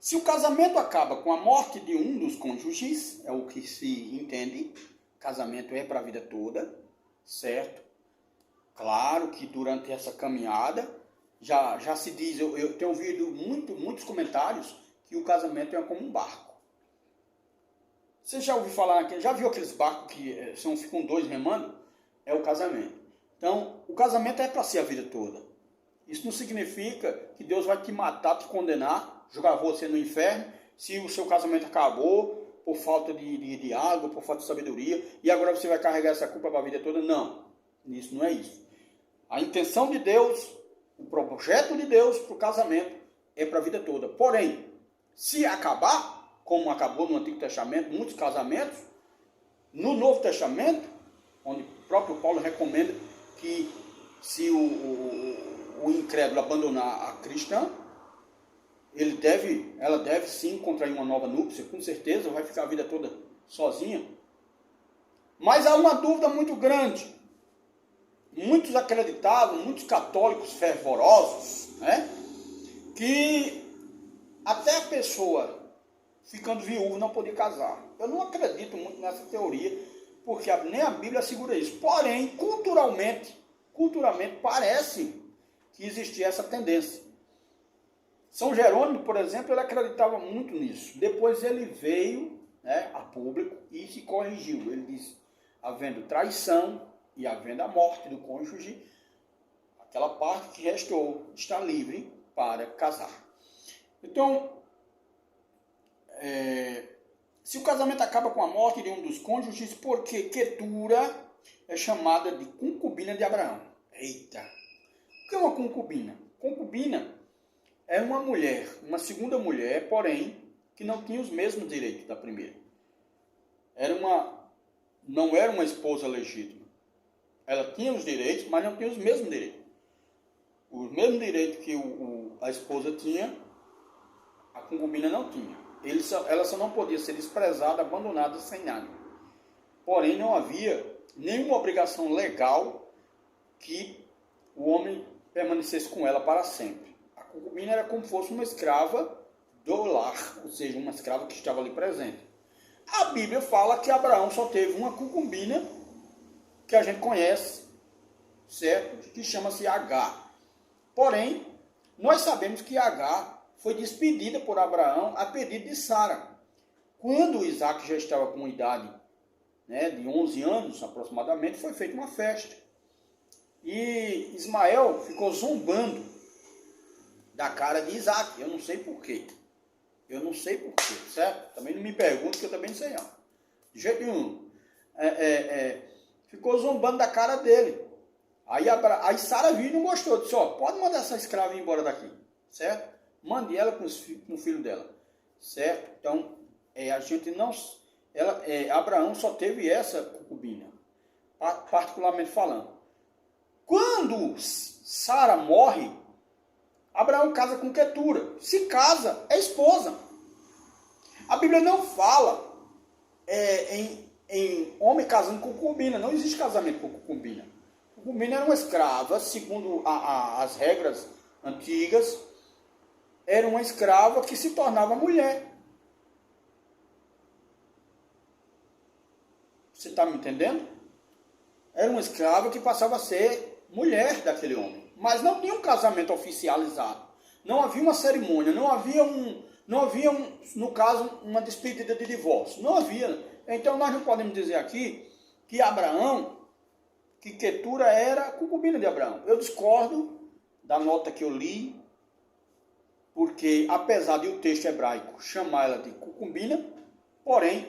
Se o casamento acaba com a morte de um dos cônjuges, é o que se entende, casamento é para a vida toda, certo? Claro que durante essa caminhada, já se diz, eu tenho ouvido muitos comentários, que o casamento é como um barco. Você já ouviu falar, já viu aqueles barcos que ficam 2 remando? É o casamento. Então, o casamento é para ser a vida toda. Isso não significa que Deus vai te matar, te condenar, jogar você no inferno, se o seu casamento acabou por falta de diálogo, por falta de sabedoria, e agora você vai carregar essa culpa para a vida toda. Não, isso não é isso. A intenção de Deus, o projeto de Deus para o casamento é para a vida toda. Porém, se acabar, como acabou no Antigo Testamento, muitos casamentos, no Novo Testamento, onde o próprio Paulo recomenda que se o incrédulo abandonar a cristã, ela deve sim contrair uma nova núpcia, com certeza, vai ficar a vida toda sozinha. Mas há uma dúvida muito grande. Muitos acreditavam, muitos católicos fervorosos, né, que até a pessoa ficando viúva não podia casar. Eu não acredito muito nessa teoria, porque nem a Bíblia assegura isso. Porém, culturalmente parece que existia essa tendência. São Jerônimo, por exemplo, ele acreditava muito nisso. Depois ele veio, né, a público e se corrigiu. Ele disse, havendo traição e havendo a morte do cônjuge, aquela parte que restou está livre para casar. Então, se o casamento acaba com a morte de um dos cônjuges, porque Quetura é chamada de concubina de Abraão. Eita! O que é uma concubina? Concubina é uma mulher, uma segunda mulher, porém, que não tinha os mesmos direitos da primeira. Não era uma esposa legítima. Ela tinha os direitos, mas não tinha os mesmos direitos. Os mesmos direitos que a esposa tinha, a concubina não tinha. Ela só não podia ser desprezada, abandonada, sem nada. Porém, não havia nenhuma obrigação legal que o homem permanecesse com ela para sempre. A concubina era como se fosse uma escrava do lar, ou seja, uma escrava que estava ali presente. A Bíblia fala que Abraão só teve uma concubina que a gente conhece, certo? Que chama-se Agar. Porém, nós sabemos que Agar foi despedida por Abraão a pedido de Sara. Quando Isaac já estava com uma idade, de 11 anos aproximadamente, foi feita uma festa. E Ismael ficou zombando da cara de Isaac. Eu não sei porquê. Certo? Também não me pergunte, que eu também não sei não. De jeito nenhum. Ficou zombando da cara dele. Aí Sara viu e não gostou. Disse, pode mandar essa escrava ir embora daqui. Certo? Mande ela com o filho dela. Certo? Então, a gente não... Abraão só teve essa concubina. Particularmente falando. Quando Sara morre, Abraão casa com Quetura. Se casa, é esposa. A Bíblia não fala em homem casando com concubina. Não existe casamento com concubina. Concubina era uma escrava, segundo as regras antigas. Era uma escrava que se tornava mulher. Você está me entendendo? Era uma escrava que passava a ser mulher daquele homem. Mas não tinha um casamento oficializado. Não havia uma cerimônia, não havia, no caso, uma despedida de divórcio. Não havia. Então nós não podemos dizer aqui que Quetura era concubina de Abraão. Eu discordo da nota que eu li, porque apesar de o texto hebraico chamar ela de concubina, porém,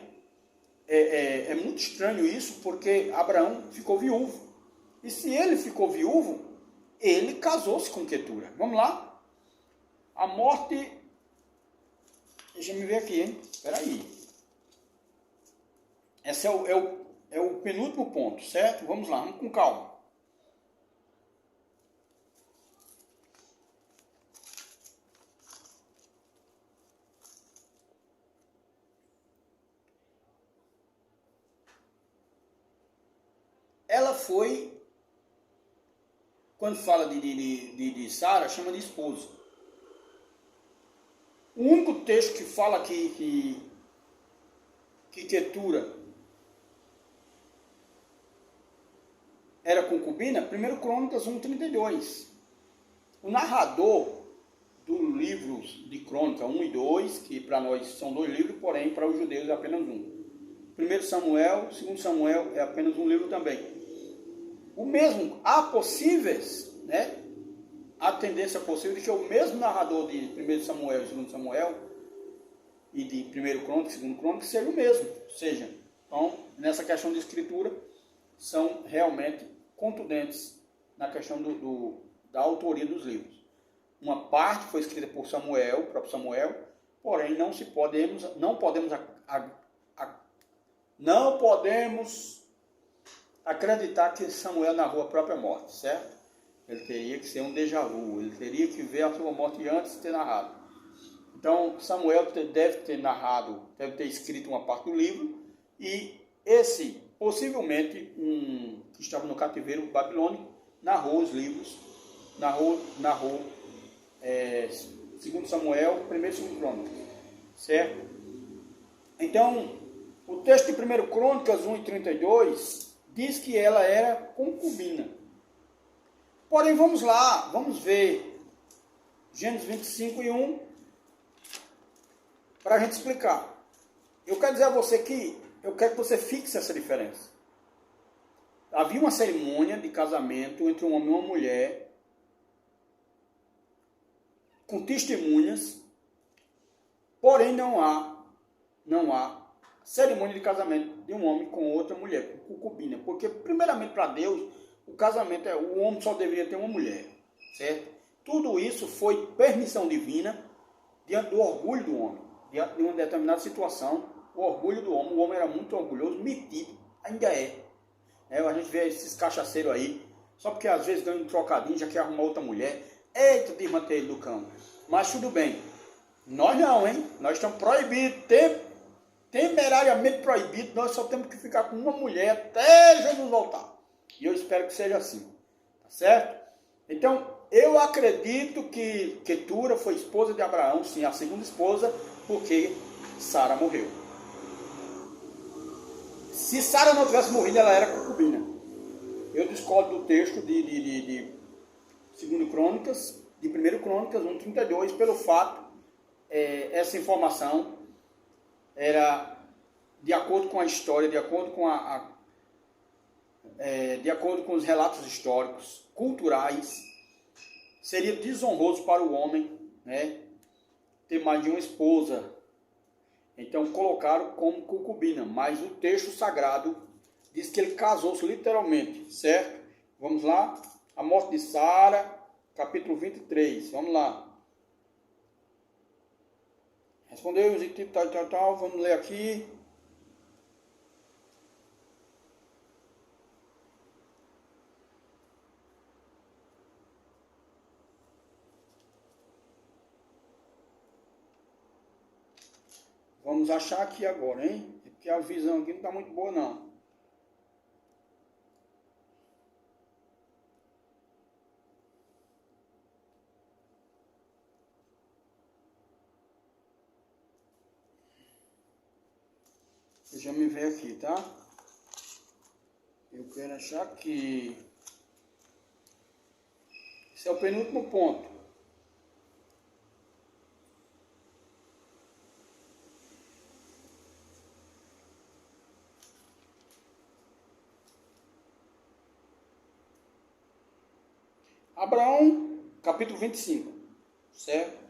é muito estranho isso, porque Abraão ficou viúvo. E se ele ficou viúvo, ele casou-se com Quetura. Vamos lá? A morte... Deixa eu me ver aqui, hein? Espera aí. Esse é o penúltimo ponto, certo? Vamos lá, vamos com calma. Ela foi... Quando fala de Sara, chama de esposa. O único texto que fala que Quetura era concubina, 1 Crônicas 1:32. O narrador do livro de Crônica 1 e 2, que para nós são 2 livros, porém para os judeus é apenas um. 1 Samuel, 2 Samuel é apenas um livro também. O mesmo, há possíveis, a tendência possível de que o mesmo narrador de 1 Samuel e 2 Samuel e de 1 Crônica e 2 Crônica seja o mesmo. Ou seja, então, nessa questão de escritura, são realmente contundentes na questão da autoria dos livros. Uma parte foi escrita por Samuel, o próprio Samuel, porém não podemos acreditar que Samuel narrou a própria morte, certo? Ele teria que ser um déjà vu, ele teria que ver a sua morte antes de ter narrado. Então, Samuel deve ter escrito uma parte do livro, e esse, possivelmente, que estava no cativeiro babilônico, narrou os livros, narrou 2 Samuel, 1 e 2 Crônicas, certo? Então, o texto de 1 Crônicas 1:32 diz que ela era concubina. Porém, vamos lá, vamos ver Gênesis 25:1, para a gente explicar. Eu quero dizer a você que eu quero que você fixe essa diferença. Havia uma cerimônia de casamento entre um homem e uma mulher, com testemunhas, porém não há cerimônia de casamento de um homem com outra mulher, com concubina, porque primeiramente para Deus, o casamento o homem só deveria ter uma mulher, certo? Tudo isso foi permissão divina diante do orgulho do homem, diante de uma determinada situação, o orgulho do homem. O homem era muito orgulhoso, metido, ainda é. A gente vê esses cachaceiros aí, só porque às vezes ganha um trocadinho, já quer arrumar outra mulher. Eita, desmantei ele do cão. Mas tudo bem. Nós não, hein? Nós estamos proibidos, temerariamente proibidos. Nós só temos que ficar com uma mulher até Jesus voltar. E eu espero que seja assim. Tá certo? Então, eu acredito que Quetura foi esposa de Abraão, sim, a segunda esposa, porque Sara morreu. Se Sara não tivesse morrido, ela era concubina. Eu discordo do texto de 2 Crônicas, de 1 Crônicas 1:32, pelo fato, essa informação era de acordo com a história, de acordo com os relatos históricos, culturais, seria desonroso para o homem, né, ter mais de uma esposa. Então colocaram como concubina, mas o texto sagrado diz que ele casou-se literalmente, certo? Vamos lá? A morte de Sara, capítulo 23, vamos lá. Respondeu os itens tal, vamos ler aqui. Vamos achar aqui agora, hein? Porque a visão aqui não está muito boa, não. Deixa eu me ver aqui, tá? Eu quero achar que esse é o penúltimo ponto. Abraão, capítulo 25, certo?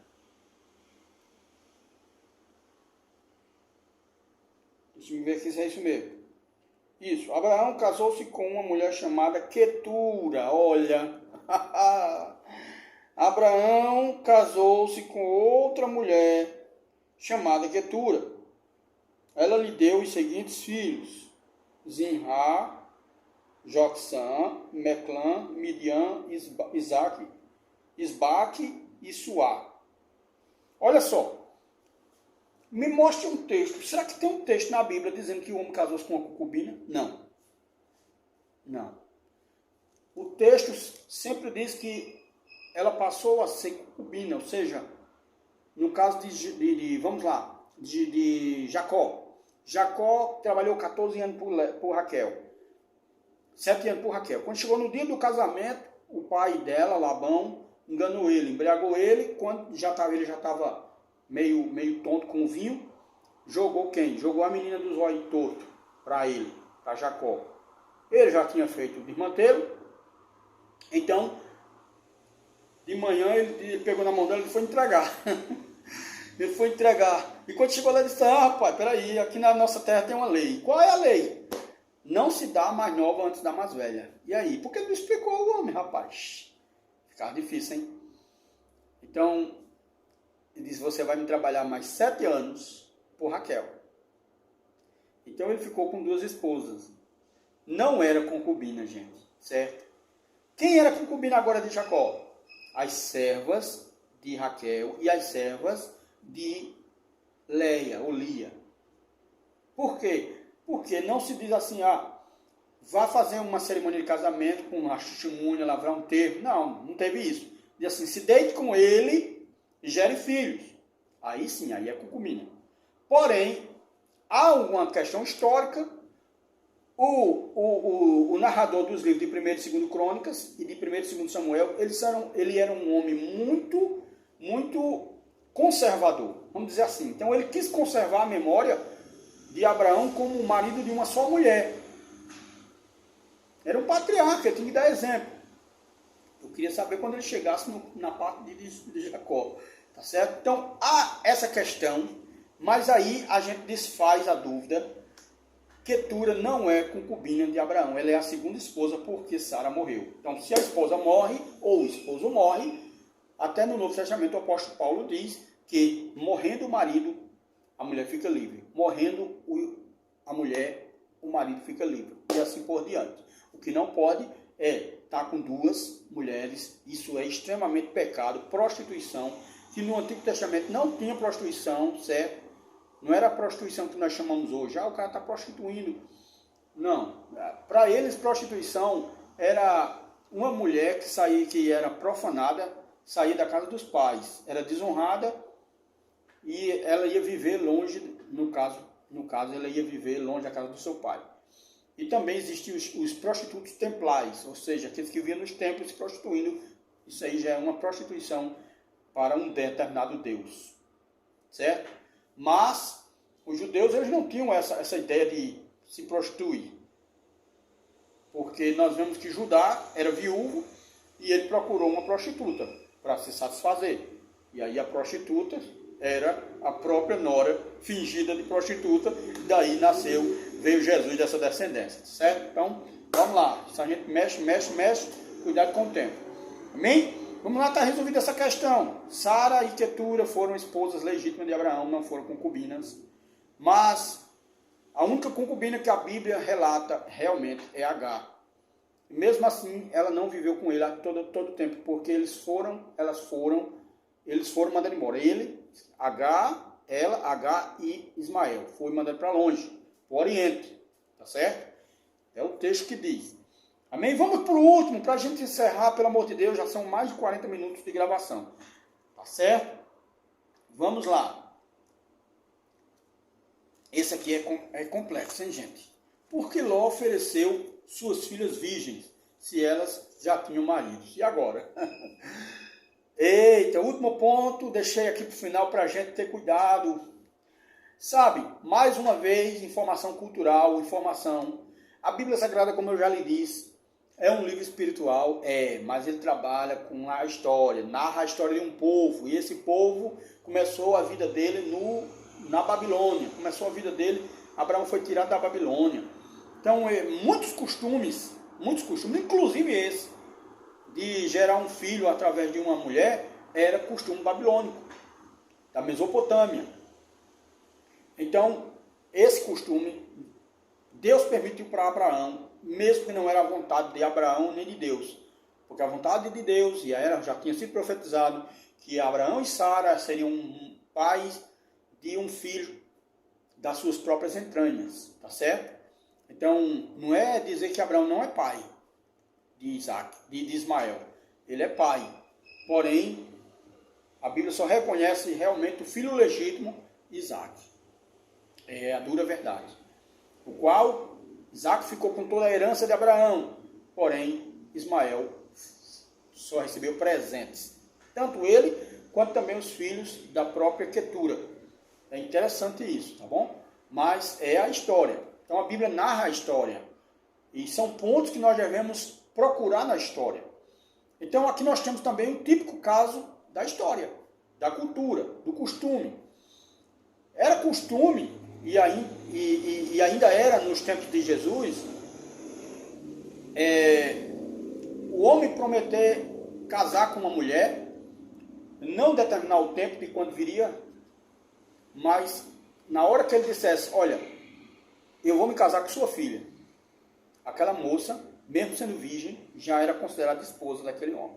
Deixa eu ver aqui se é isso mesmo. Isso, Abraão casou-se com uma mulher chamada Quetura, olha. Abraão casou-se com outra mulher chamada Quetura. Ela lhe deu os seguintes filhos: Zinrá, Joxã, Meclã, Midian, Isbaque e Suá. Olha só, me mostre um texto. Será que tem um texto na Bíblia dizendo que o homem casou-se com uma concubina? Não. Não. O texto sempre diz que ela passou a ser concubina, ou seja, no caso vamos lá, de Jacó. Jacó trabalhou 14 anos por Raquel. 7 anos por Raquel. Quando chegou no dia do casamento, o pai dela, Labão, enganou ele, embriagou ele. Quando ele já estava meio tonto com o vinho, jogou quem? Jogou a menina dos olhos tortos para ele, para Jacó. Ele já tinha feito o desmantelo. Então, de manhã ele pegou na mão dela e foi entregar. Ele foi entregar. E quando chegou lá, ele disse: rapaz, peraí, aqui na nossa terra tem uma lei. Qual é a lei? Não se dá a mais nova antes da mais velha. E aí? Por que não explicou ao homem, rapaz? Ficava difícil, hein? Então, ele disse: você vai me trabalhar mais 7 anos por Raquel. Então ele ficou com 2 esposas. Não era concubina, gente, certo? Quem era concubina agora de Jacó? As servas de Raquel e as servas de Leia, ou Lia. Por quê? Porque não se diz assim: vá fazer uma cerimônia de casamento com uma testemunha, lavrar um termo. Não teve isso. Diz assim: se deite com ele e gere filhos. Aí sim, aí é concubina. Porém, há uma questão histórica. O narrador dos livros de 1 e 2 Crônicas e de 1 e 2 Samuel, ele era um homem muito, muito conservador, vamos dizer assim. Então ele quis conservar a memória de Abraão como marido de uma só mulher. Era um patriarca, ele tinha que dar exemplo. Eu queria saber quando ele chegasse na parte de Jacó. Tá certo? Então, há essa questão, mas aí a gente desfaz a dúvida. Quetura não é concubina de Abraão, ela é a segunda esposa porque Sara morreu. Então, se a esposa morre ou o esposo morre, até no Novo Testamento o apóstolo Paulo diz que morrendo o marido, a mulher fica livre. Morrendo a mulher, o marido fica livre. E assim por diante. O que não pode é estar com duas mulheres, isso é extremamente pecado, prostituição, que no Antigo Testamento não tinha prostituição, certo? Não era a prostituição que nós chamamos hoje. O cara está prostituindo. Não. Para eles, prostituição era uma mulher que era profanada, saía da casa dos pais. Era desonrada e ela ia viver longe, no caso ela ia viver longe da casa do seu pai. E também existiam os prostitutos templais, ou seja, aqueles que viviam nos templos se prostituindo. Isso aí já é uma prostituição para um determinado Deus. Certo? Mas os judeus eles não tinham essa ideia de se prostituir. Porque nós vemos que Judá era viúvo e ele procurou uma prostituta para se satisfazer. E aí a prostituta era a própria nora fingida de prostituta. Daí veio Jesus dessa descendência. Certo? Então, vamos lá. Se a gente mexe, cuidado com o tempo. Amém? Vamos lá, está resolvida essa questão. Sara e Quetura foram esposas legítimas de Abraão, não foram concubinas. Mas a única concubina que a Bíblia relata realmente é Agar. E mesmo assim, ela não viveu com ele todo o tempo, porque eles foram mandados embora. Agar e Ismael foram mandados para longe, para o Oriente. Tá certo? É o texto que diz. Amém? Vamos para o último, para a gente encerrar, pelo amor de Deus, já são mais de 40 minutos de gravação. Tá certo? Vamos lá. Esse aqui é complexo, hein, gente? Por que Ló ofereceu suas filhas virgens, se elas já tinham maridos? E agora? Eita, último ponto, deixei aqui para o final para a gente ter cuidado. Sabe, mais uma vez, informação cultural, informação. A Bíblia Sagrada, como eu já lhe disse, é um livro espiritual, mas ele trabalha com a história, narra a história de um povo, e esse povo começou a vida dele na Babilônia, Abraão foi tirado da Babilônia. Então, muitos costumes, inclusive esse, de gerar um filho através de uma mulher, era costume babilônico, da Mesopotâmia. Então, esse costume, Deus permitiu para Abraão, mesmo que não era a vontade de Abraão nem de Deus. Porque a vontade de Deus, já tinha sido profetizado, que Abraão e Sara seriam pais de um filho das suas próprias entranhas. Tá certo? Então, não é dizer que Abraão não é pai de Ismael. Ele é pai. Porém, a Bíblia só reconhece realmente o filho legítimo, Isaac. É a dura verdade. O qual Isaac ficou com toda a herança de Abraão, porém Ismael só recebeu presentes. Tanto ele, quanto também os filhos da própria Quetura. É interessante isso, tá bom? Mas é a história. Então a Bíblia narra a história. E são pontos que nós devemos procurar na história. Então aqui nós temos também um típico caso da história, da cultura, do costume. Era costume, e ainda era nos tempos de Jesus, o homem prometer casar com uma mulher, não determinar o tempo de quando viria, mas na hora que ele dissesse, olha, eu vou me casar com sua filha, aquela moça, mesmo sendo virgem, já era considerada esposa daquele homem.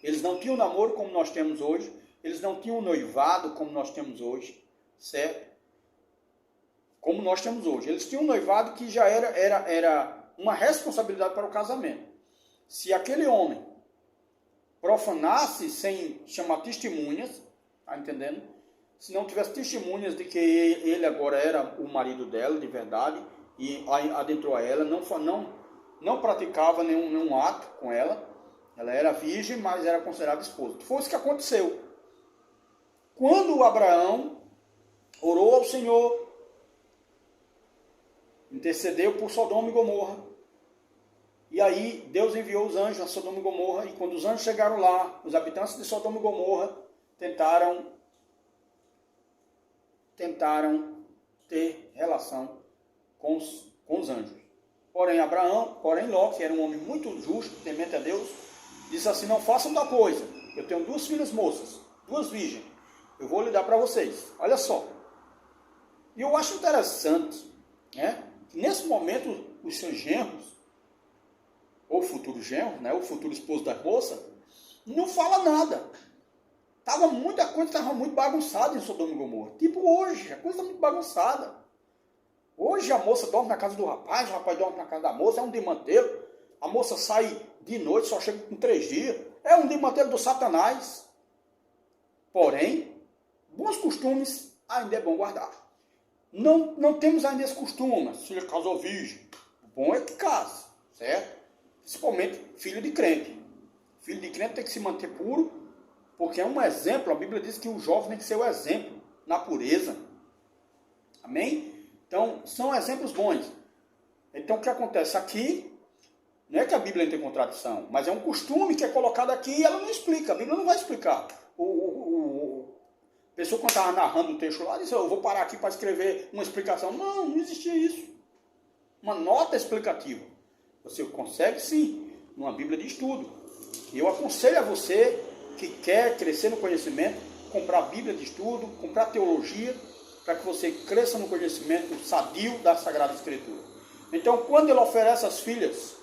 Eles não tinham namoro como nós temos hoje, eles não tinham noivado como nós temos hoje, certo? Como nós temos hoje. Eles tinham um noivado que já era uma responsabilidade para o casamento. Se aquele homem profanasse sem chamar testemunhas, tá entendendo? Se não tivesse testemunhas de que ele agora era o marido dela, de verdade, e adentrou a ela, não praticava nenhum ato com ela, ela era virgem, mas era considerada esposa. Foi isso que aconteceu. Quando Abraão orou ao Senhor, intercedeu por Sodoma e Gomorra, E aí Deus enviou os anjos a Sodoma e Gomorra, e quando os anjos chegaram lá, os habitantes de Sodoma e Gomorra tentaram ter relação com os anjos. Porém Ló, que era um homem muito justo, temente a Deus, disse assim: não façam tal coisa, eu tenho 2 filhas moças, 2 virgens, eu vou lhe dar para vocês, olha só. E eu acho interessante, né, que nesse momento os seus genros, ou futuro genro, né, o futuro esposo da moça, não fala nada. Muita coisa estava muito bagunçada em Sodoma e Gomorra. Tipo hoje, a coisa está muito bagunçada. Hoje a moça dorme na casa do rapaz, o rapaz dorme na casa da moça, é um desmantelo. A moça sai de noite, só chega com 3 dias. É um desmantelo do Satanás. Porém, bons costumes ainda é bom guardar. Não temos ainda esse costume. Se ele casou virgem, o bom é que case, certo? Principalmente filho de crente. Filho de crente tem que se manter puro, porque é um exemplo. A Bíblia diz que o jovem tem que ser o exemplo na pureza. Amém? Então, são exemplos bons. Então, o que acontece aqui, não é que a Bíblia não tem contradição, mas é um costume que é colocado aqui e ela não explica. A Bíblia não vai explicar. A pessoa, quando estava narrando o texto lá, disse: eu vou parar aqui para escrever uma explicação. Não existia isso. Uma nota explicativa. Você consegue, sim, numa Bíblia de estudo. E eu aconselho a você que quer crescer no conhecimento, comprar Bíblia de estudo, comprar teologia, para que você cresça no conhecimento sadio da Sagrada Escritura. Então, quando ele oferece as filhas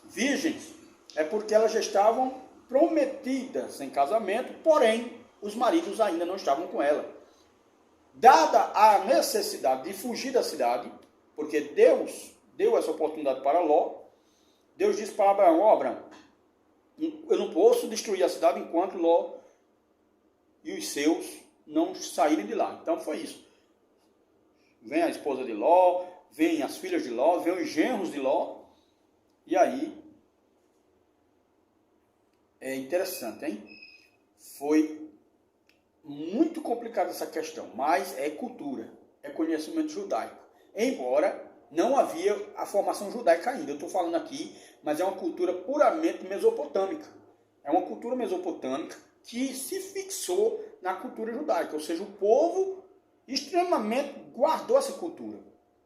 virgens, é porque elas já estavam prometidas em casamento, porém, os maridos ainda não estavam com ela. Dada a necessidade de fugir da cidade, porque Deus deu essa oportunidade para Ló, Deus disse para Abraão: ó, Abraão, eu não posso destruir a cidade enquanto Ló e os seus não saírem de lá. Então foi isso. Vem a esposa de Ló, vem as filhas de Ló, vem os genros de Ló. E aí, é interessante, hein? Foi muito complicada essa questão, mas é cultura, é conhecimento judaico. Embora não havia a formação judaica ainda, eu estou falando aqui, mas é uma cultura puramente mesopotâmica. É uma cultura mesopotâmica que se fixou na cultura judaica, ou seja, o povo extremamente guardou essa cultura,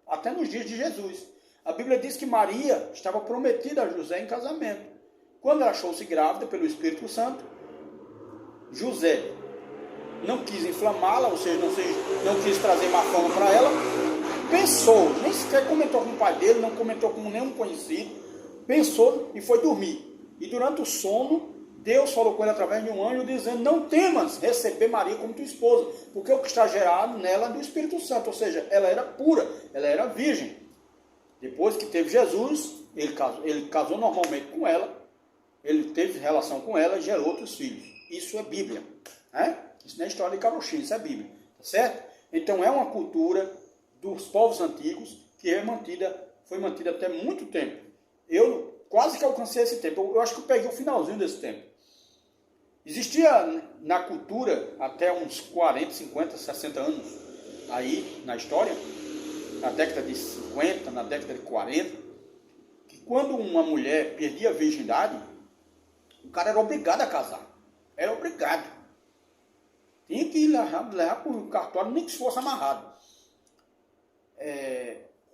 até nos dias de Jesus. A Bíblia diz que Maria estava prometida a José em casamento. Quando ela achou-se grávida pelo Espírito Santo, José não quis inflamá-la, ou seja, não quis trazer má fama para ela, pensou, nem sequer comentou com o pai dele, não comentou com nenhum conhecido, pensou e foi dormir. E durante o sono, Deus falou com ele através de um anjo, dizendo: não temas receber Maria como tua esposa, porque o que está gerado nela é do Espírito Santo, ou seja, ela era pura, ela era virgem. Depois que teve Jesus, ele casou normalmente com ela, ele teve relação com ela e gerou outros filhos. Isso é Bíblia, né? Isso não é história de carochinha, isso é Bíblia, tá certo? Então é uma cultura dos povos antigos que foi mantida até muito tempo. Eu quase que alcancei esse tempo, eu acho que eu peguei o finalzinho desse tempo. Existia na cultura até uns 40, 50, 60 anos aí na história, na década de 50, na década de 40, que quando uma mulher perdia a virgindade, o cara era obrigado a casar. Era obrigado. Tinha que levar para o cartório, nem que se fosse amarrado.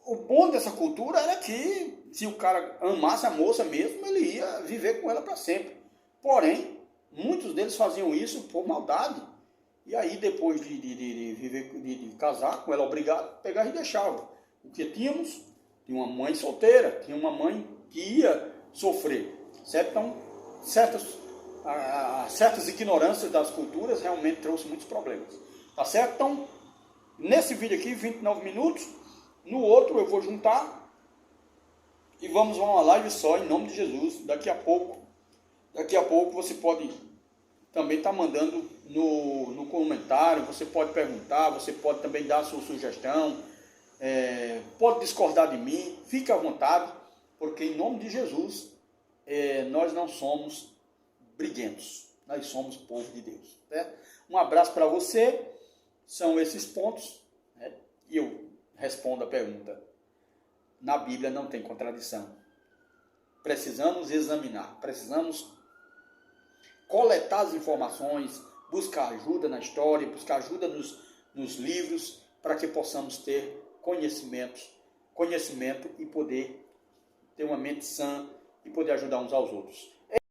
O bom dessa cultura era que, se o cara amasse a moça mesmo, ele ia viver com ela para sempre. Porém, muitos deles faziam isso por maldade. E aí, depois de casar com ela obrigado, pegava e deixava. O que tínhamos? Tinha uma mãe solteira, tinha uma mãe que ia sofrer. Certo? Então, certas ignorâncias das culturas realmente trouxe muitos problemas. Tá certo? Então, nesse vídeo aqui, 29 minutos, no outro eu vou juntar e vamos a uma live só, em nome de Jesus. Daqui a pouco você pode também estar mandando no comentário, você pode perguntar, você pode também dar a sua sugestão, pode discordar de mim, fique à vontade, porque em nome de Jesus, nós não somos briguentos, nós somos povo de Deus. Certo? Um abraço para você, são esses pontos, né? E eu respondo a pergunta: na Bíblia não tem contradição. precisamos examinar, precisamos coletar as informações, buscar ajuda na história, buscar ajuda nos livros, para que possamos ter conhecimento e poder ter uma mente sã e poder ajudar uns aos outros.